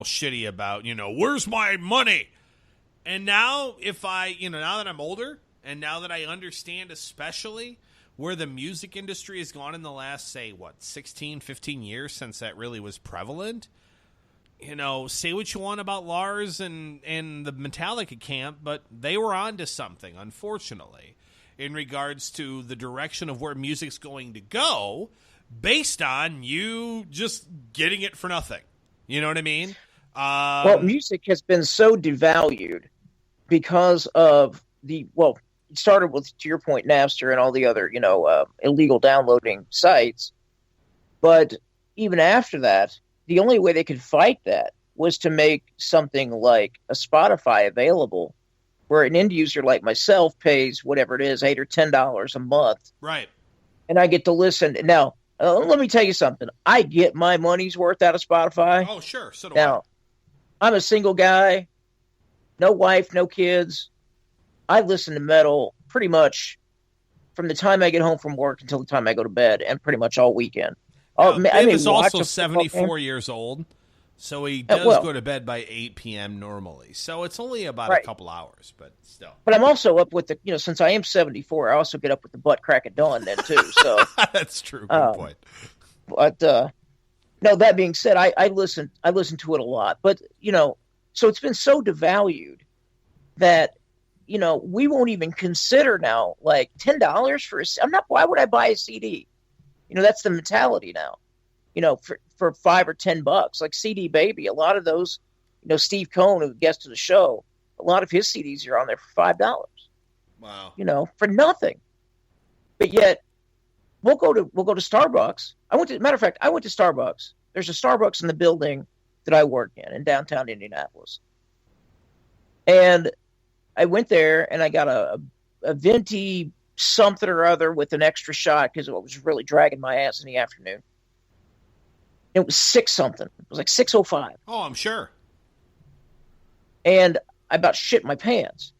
shitty about, where's my money? And now now that I'm older and now that I understand especially where the music industry has gone in the last, say, 16, 15 years since that really was prevalent, say what you want about Lars and the Metallica camp, but they were onto something, unfortunately, in regards to the direction of where music's going to go based on you just getting it for nothing. You know what I mean? Well, music has been so devalued because of it started with, to your point, Napster and all the other, illegal downloading sites. But even after that, the only way they could fight that was to make something like a Spotify available, where an end user like myself pays whatever it is, $8 or $10 a month. Right. And I get to listen. Now, let me tell you something. I get my money's worth out of Spotify. Oh, sure. So do now, I'm a single guy, no wife, no kids. I listen to metal pretty much from the time I get home from work until the time I go to bed, and pretty much all weekend. Biv is also 74 years old, so he does go to bed by 8 p.m. normally. So it's only about a couple hours, but still. But I'm also up with since I am 74, I also get up with the butt crack of dawn then too. So that's true. Good point. But no, that being said, I listen to it a lot. But so it's been so devalued that we won't even consider now, like $10 for why would I buy a CD? That's the mentality now, for $5 or $10, like CD Baby. A lot of those, Steve Cohn, who gets to the show, a lot of his CDs are on there for $5. Wow. For nothing. But yet we'll go to Starbucks. Matter of fact, I went to Starbucks. There's a Starbucks in the building that I work in downtown Indianapolis. And I went there and I got a venti something or other with an extra shot because it was really dragging my ass in the afternoon. It was 6 something. It was like 6:05. Oh, I'm sure. And I about shit my pants.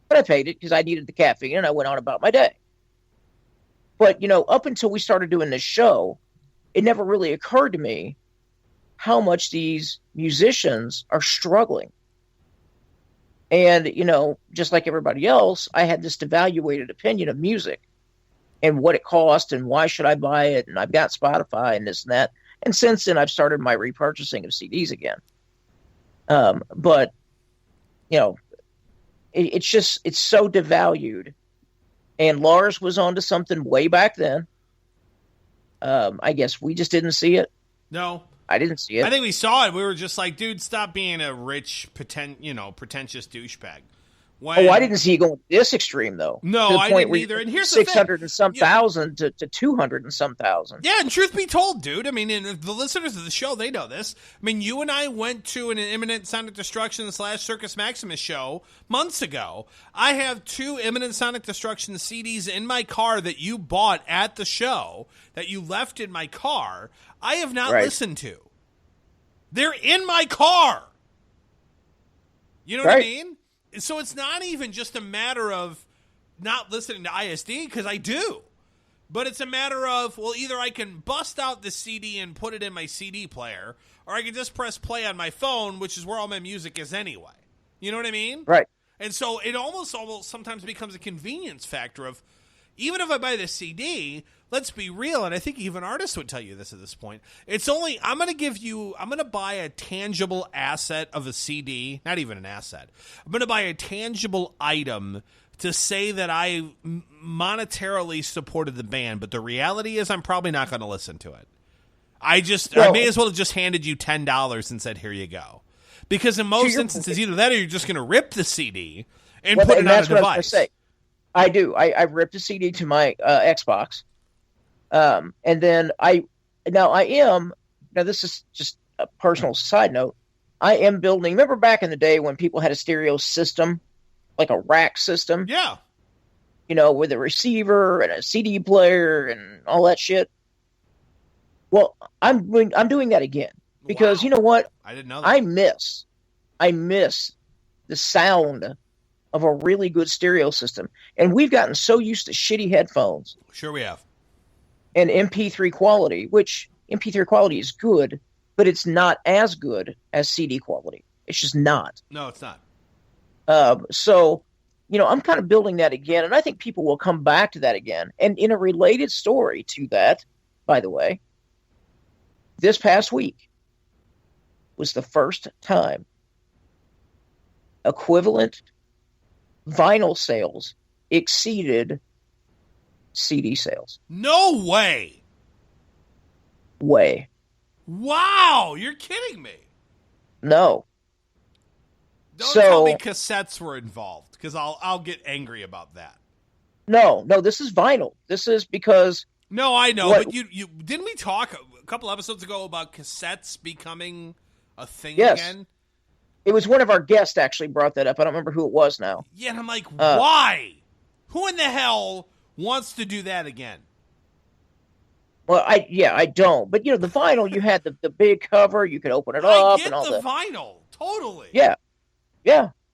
But I paid it because I needed the caffeine and I went on about my day. But, up until we started doing this show, it never really occurred to me how much these musicians are struggling. And, just like everybody else, I had this devaluated opinion of music and what it cost and why should I buy it. And I've got Spotify and this and that. And since then, I've started my repurchasing of CDs again. But, it's so devalued. And Lars was onto something way back then. I guess we just didn't see it. No. I didn't see it. I think we saw it. We were just like, dude, stop being a rich, pretentious douchebag. I didn't see you going this extreme, though. No, I didn't either. And here's the thing. 600 and some thousand to 200 and some thousand. Yeah, and truth be told, dude, and the listeners of the show, they know this. You and I went to an Imminent Sonic Destruction / Circus Maximus show months ago. I have 2 Imminent Sonic Destruction CDs in my car that you bought at the show that you left in my car. I have not listened to. They're in my car. You know what I mean? So it's not even just a matter of not listening to ISD, because I do. But it's a matter of, either I can bust out the CD and put it in my CD player, or I can just press play on my phone, which is where all my music is anyway. You know what I mean? Right. And so it almost sometimes becomes a convenience factor of, even if I buy the CD, let's be real, and I think even artists would tell you this at this point, it's only, I'm going to buy a tangible asset of a CD, not even an asset. I'm going to buy a tangible item to say that I monetarily supported the band, but the reality is I'm probably not going to listen to it. I may as well have just handed you $10 and said, here you go. Because in most instances, either that or you're just going to rip the CD and put it on a device. That's what I was going to say. I do. I ripped a CD to my Xbox. And then this is just a personal side note. I am building, remember back in the day when people had a stereo system, like a rack system? Yeah. With a receiver and a CD player and all that shit. Well, I'm doing that again because you know what? I didn't know that. I miss the sound of a really good stereo system. And we've gotten so used to shitty headphones. Sure we have. And MP3 quality, which MP3 quality is good, but it's not as good as CD quality. It's just not. No, it's not. So, I'm kind of building that again, and I think people will come back to that again. And in a related story to that, by the way, this past week was the first time equivalent vinyl sales exceeded CD sales. No way. Wow, you're kidding me. No. Don't tell me cassettes were involved, because I'll get angry about that. No, this is vinyl. This is because... No, I know, but you didn't we talk a couple episodes ago about cassettes becoming a thing again? It was one of our guests actually brought that up. I don't remember who it was now. Yeah, and I'm like, why? Who in the hell wants to do that again? Well, I don't. But, the vinyl, you had the big cover. You could open it up. I get and all the vinyl. Totally. Yeah.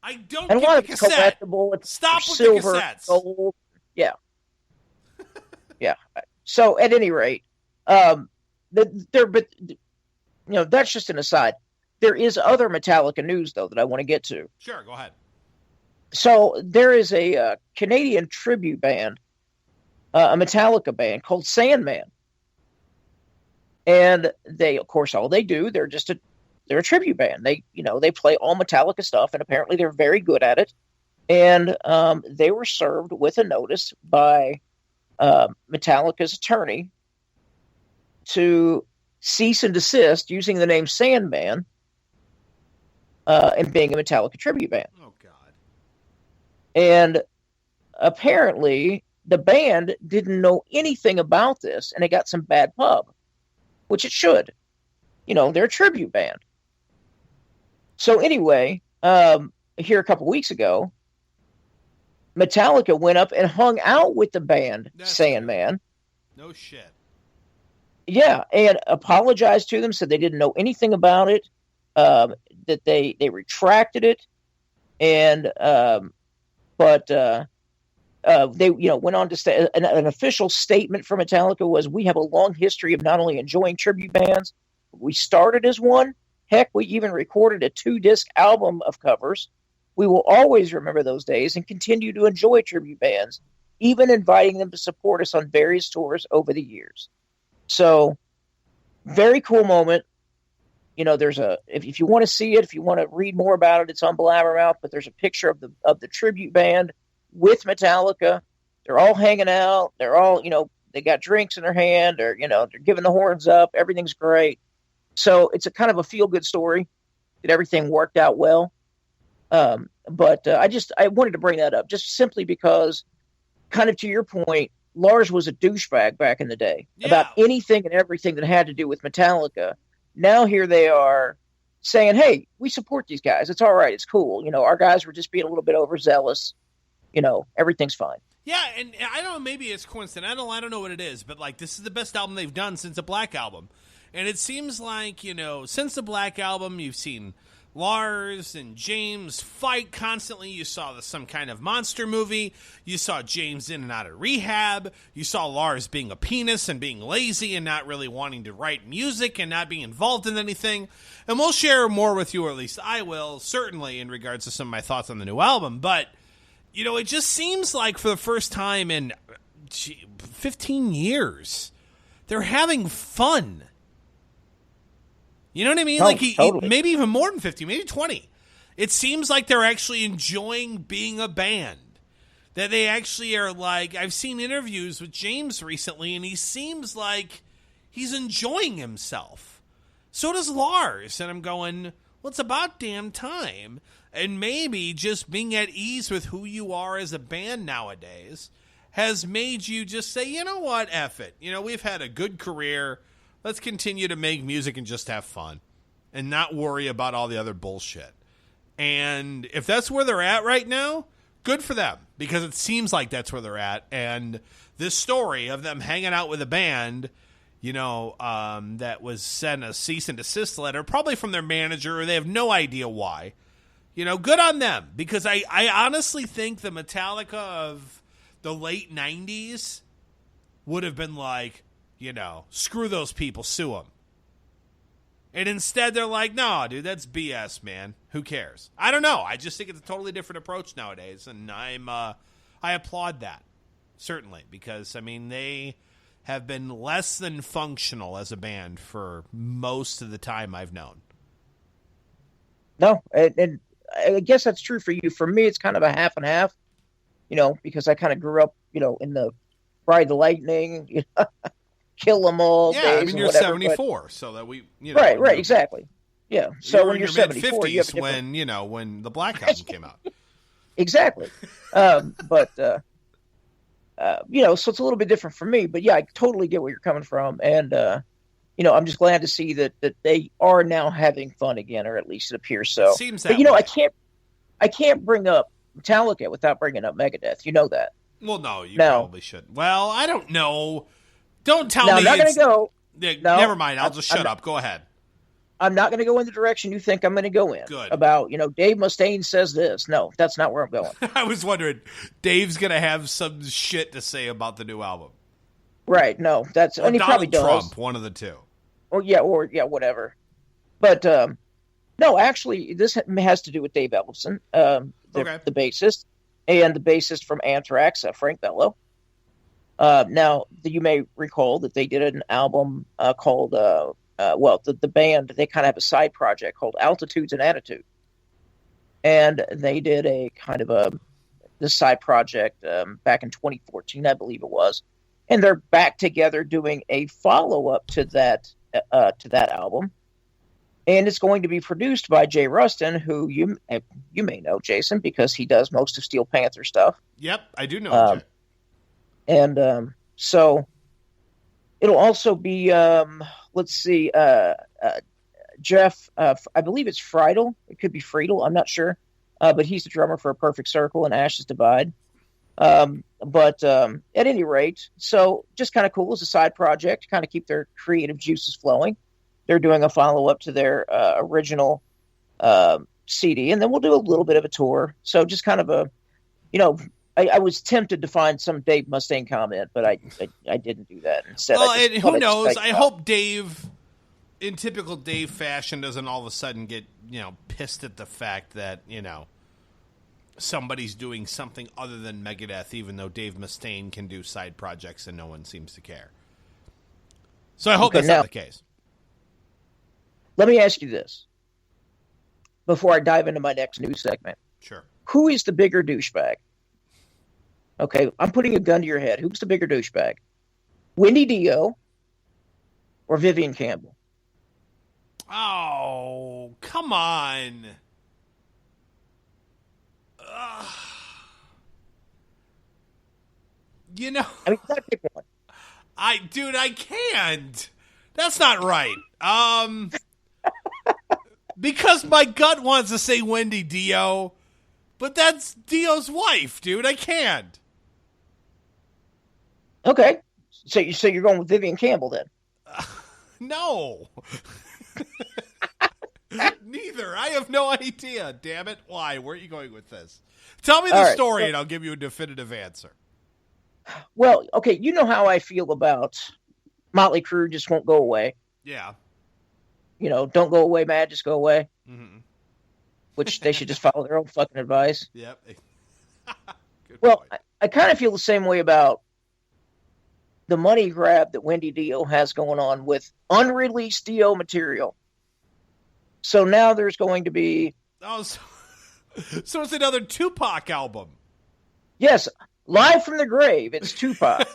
I don't and get a lot the of cassette. collectible. Stop with silver, the cassettes. Gold. Yeah. Yeah. So, at any rate, that's just an aside. There is other Metallica news, though, that I want to get to. Sure, go ahead. So there is a Canadian tribute band, a Metallica band called Sandman. And they, of course, all they do, they're a tribute band. They play all Metallica stuff, and apparently they're very good at it. And they were served with a notice by Metallica's attorney to cease and desist using the name Sandman and being a Metallica tribute band. Oh, God. And apparently the band didn't know anything about this, and it got some bad pub, which it should. They're a tribute band. So anyway, here a couple weeks ago, Metallica went up and hung out with the band Sandman. No shit. Yeah, and apologized to them, said they didn't know anything about it, that they retracted it, and but they went on to say an official statement from Metallica was, "We have a long history of not only enjoying tribute bands, we started as one. Heck, we even recorded a 2-disc album of covers. We will always remember those days and continue to enjoy tribute bands, even inviting them to support us on various tours over the years." So, very cool moment. There's if you want to see it, if you want to read more about it, it's on Blabbermouth, but there's a picture of the tribute band with Metallica. They're all hanging out. They're all, they got drinks in their hand, or, they're giving the horns up. Everything's great. So it's a kind of a feel-good story that everything worked out well. But I wanted to bring that up just simply because, kind of to your point, Lars was a douchebag back in the day about anything and everything that had to do with Metallica. Now here they are saying, "Hey, we support these guys. It's all right. It's cool. Our guys were just being a little bit overzealous. Everything's fine." Yeah, and I don't know, maybe it's coincidental. I don't know what it is, but this is the best album they've done since the Black Album. And it seems like, since the Black Album, you've seen Lars and James fight constantly. You saw some kind of monster movie. You saw James in and out of rehab. You saw Lars being a penis and being lazy and not really wanting to write music and not being involved in anything. And we'll share more with you, or at least I will, certainly in regards to some of my thoughts on the new album. But, it just seems like for the first time in 15 years, they're having fun. You know what I mean? Totally. Maybe even more than 50, maybe 20. It seems like they're actually enjoying being a band. That they actually are I've seen interviews with James recently, and he seems like he's enjoying himself. So does Lars. And I'm going, well, it's about damn time. And maybe just being at ease with who you are as a band nowadays has made you just say, you know what, F it. We've had a good career. Let's continue to make music and just have fun and not worry about all the other bullshit. And if that's where they're at right now, good for them, because it seems like that's where they're at. And this story of them hanging out with a band, that was sent a cease and desist letter, probably from their manager, or they have no idea why. Good on them, because I honestly think the Metallica of the late 90s would have been screw those people, sue them. And instead they're like, no, dude, that's BS, man. Who cares? I don't know. I just think it's a totally different approach nowadays. And I applaud that, certainly, because, I mean, they have been less than functional as a band for most of the time I've known. No, and I guess that's true for you. For me, it's kind of a half and half, because I kind of grew up, in the Ride the Lightning, Kill 'Em All. Yeah, days I mean, you're whatever, 74, so that we, Right, exactly. Yeah, so when you're 74, you have mid-50s when the Black Album came out. Exactly. So it's a little bit different for me, but yeah, I totally get where you're coming from. And, I'm just glad to see that they are now having fun again, or at least it appears so. It seems that but, way. I can't bring up Metallica without bringing up Megadeth. You know that. Well, no, you probably shouldn't. Well, I don't know. Don't tell me. I'm not going to go. Yeah, never mind. I'll just shut up. Go ahead. I'm not going to go in the direction you think I'm going to go in. Good. About, Dave Mustaine says this. No, that's not where I'm going. I was wondering, Dave's going to have some shit to say about the new album. Right. No, that's, and he probably does. Trump, one of the two. Or whatever. But, no, actually, this has to do with Dave Ellefson, the bassist, and the bassist from Anthrax, Frank Bello. Now, you may recall that they did an album called, the band, they kind of have a side project called Altitudes and Attitude. And they did a kind of this side project back in 2014, I believe it was. And they're back together doing a follow-up to that album. And it's going to be produced by Jay Rustin, who you may know, Jason, because he does most of Steel Panther stuff. Yep, I do know Jay. And so it'll also be, Jeff, I believe it's Friedel. It could be Friedel. I'm not sure. But he's the drummer for A Perfect Circle and Ashes Divide. But at any rate, so just kind of cool as a side project to kind of keep their creative juices flowing. They're doing a follow-up to their original CD, and then we'll do a little bit of a tour. So just kind of a, I was tempted to find some Dave Mustaine comment, but I didn't do that. Instead, and who knows? I hope Dave, in typical Dave fashion, doesn't all of a sudden get pissed at the fact that somebody's doing something other than Megadeth, even though Dave Mustaine can do side projects and no one seems to care. So I hope that's not the case. Let me ask you this before I dive into my next news segment. Sure. Who is the bigger douchebag? Okay, I'm putting a gun to your head. Who's the bigger douchebag? Wendy Dio or Vivian Campbell? Oh, come on. I mean, gotta pick one. I can't. That's not right. Because my gut wants to say Wendy Dio, but that's Dio's wife, dude. I can't. Okay, so you're going with Vivian Campbell then? No. Neither. I have no idea. Damn it. Why? Where are you going with this? Tell me the story, and I'll give you a definitive answer. Well, okay, you know how I feel about Motley Crue just won't go away. Yeah. Don't go away, Matt, just go away. Mm-hmm. Which they should just follow their own fucking advice. Yep. Well, I kind of feel the same way about the money grab that Wendy Dio has going on with unreleased Dio material. So now there's going to be... Oh, so it's another Tupac album. Yes, live from the grave, it's Tupac.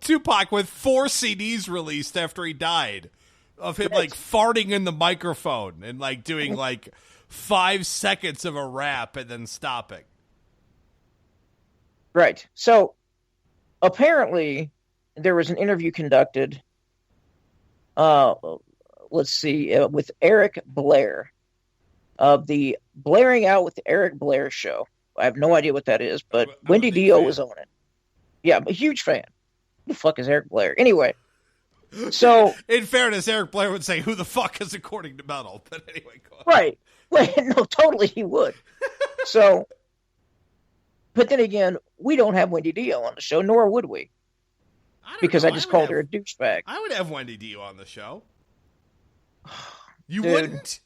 Tupac with 4 CDs released after he died. Of him, farting in the microphone and, doing, 5 seconds of a rap and then stopping. Right. So, apparently, there was an interview conducted, with Eric Blair of the Blairing Out with Eric Blair show. I have no idea what that is, but Wendy Dio was on it. Yeah, I'm a huge fan. Who the fuck is Eric Blair? Anyway, so... In fairness, Eric Blair would say, who the fuck is according to metal? But anyway, go on. Right. Well, no, totally he would. So, but then again, we don't have Wendy Dio on the show, nor would we. I just called her a douchebag. I would have Wendy Dio on the show. You Dude. wouldn't?